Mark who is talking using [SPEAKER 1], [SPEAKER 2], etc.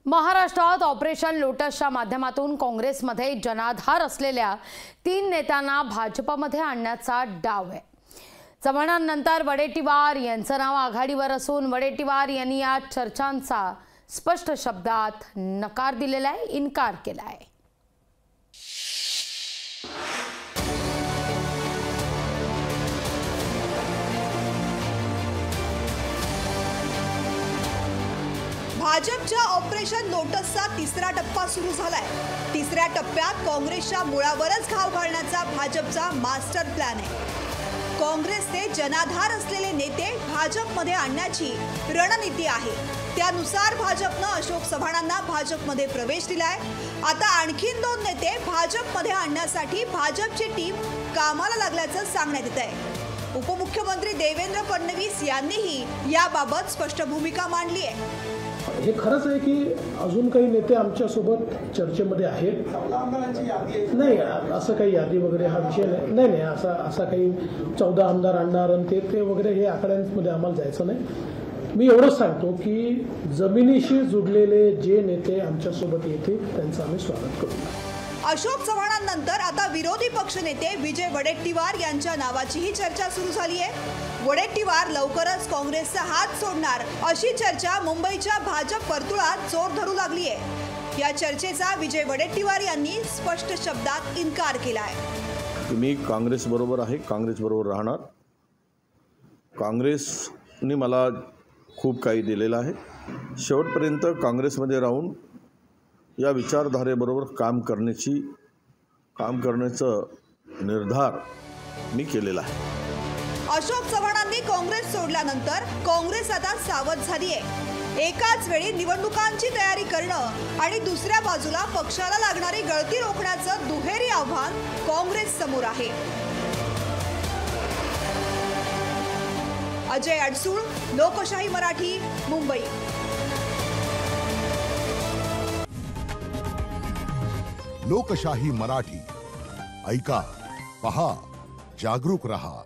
[SPEAKER 1] महाराष्ट्रात ऑपरेशन लोटसच्या माध्यमातून काँग्रेसमध्ये जनाधार असलेल्या 3 नेत्यांना भाजपमध्ये आणण्याचा डाव आहे। चव्हाणांनंतर वडेट्टीवार यांचं नाव आघाडीवर असून वडेट्टीवार यांनी या चर्चांचा स्पष्ट शब्दात नकार दिलेला आहे, इन्कार केला आहे।
[SPEAKER 2] भाजपच्या ऑपरेशन लोटसचा तिसरा टप्पा सुरू झालाय। तिसऱ्या टप्प्यात काँग्रेसच्या मुळावरच घाव घालण्याचा भाजपचा मास्टर प्लॅन आहे। काँग्रेसचे जनाधार असलेले नेते भाजपमध्ये आणण्याची रणनीती आहे। त्यानुसार भाजपने अशोक चव्हाणांना भाजपमध्ये प्रवेश दिलाय। आता आणखीन 2 नेते भाजपमध्ये आणण्यासाठी भाजपची टीम कामाला लागल्याचं सांगण्यात येत आहे। उपमुख्यमंत्री देवेंद्र फडणवीस यांनीही याबाबत स्पष्ट भूमिका मांडली आहे।
[SPEAKER 3] हे खरंच आहे की अजून काही नेते आमच्या सोबत चर्चेमध्ये आहेत। नाही, असं काही यादी वगैरे हा विषय नाही असा काही 14 आमदार आणणार आणि ते वगैरे हे आकड्यांमध्ये आम्हाला जायचं नाही। मी एवढंच सांगतो की जमिनीशी जुडलेले जे नेते आमच्या सोबत येतील त्यांचं आम्ही स्वागत करू।
[SPEAKER 2] अशोक चव्हाणांनंतर आता विरोधी पक्षनेते विजय वडेट्टीवार यांच्या नावाचीही चर्चा सुरू झाली आहे। वडेट्टीवार लवकरच काँग्रेसचा हात सोडणार अशी चर्चा मुंबईच्या भाजप वर्तुळात जोर धरू लागली आहे। या चर्चेचा विजय वडेट्टीवार यांनी स्पष्ट शब्दात इन्कार केला आहे।
[SPEAKER 4] मी काँग्रेस बरोबर आहे, काँग्रेस बरोबर राहणार। काँग्रेसने मला खूप काही दिलेलं आहे। शेवटपर्यंत काँग्रेसमध्ये राहून या विचारधारेबरोबर काम करण्याचा निर्धार मी केलेला आहे।
[SPEAKER 2] अशोक चव्हाणांनी काँग्रेस सोडल्यानंतर काँग्रेस आता सावध झाली आहे। एकाच वेळी निवडणुकांची तयारी करणं आणि दुसऱ्या बाजूला पक्षाला लागणारी गळती रोखण्याचं दुहेरी आव्हान काँग्रेस समोर आहे। अजय अडसूळ, लोकशाही मराठी, मुंबई।
[SPEAKER 5] लोकशाही मराठी ऐका, पहा, जागरूक रहा।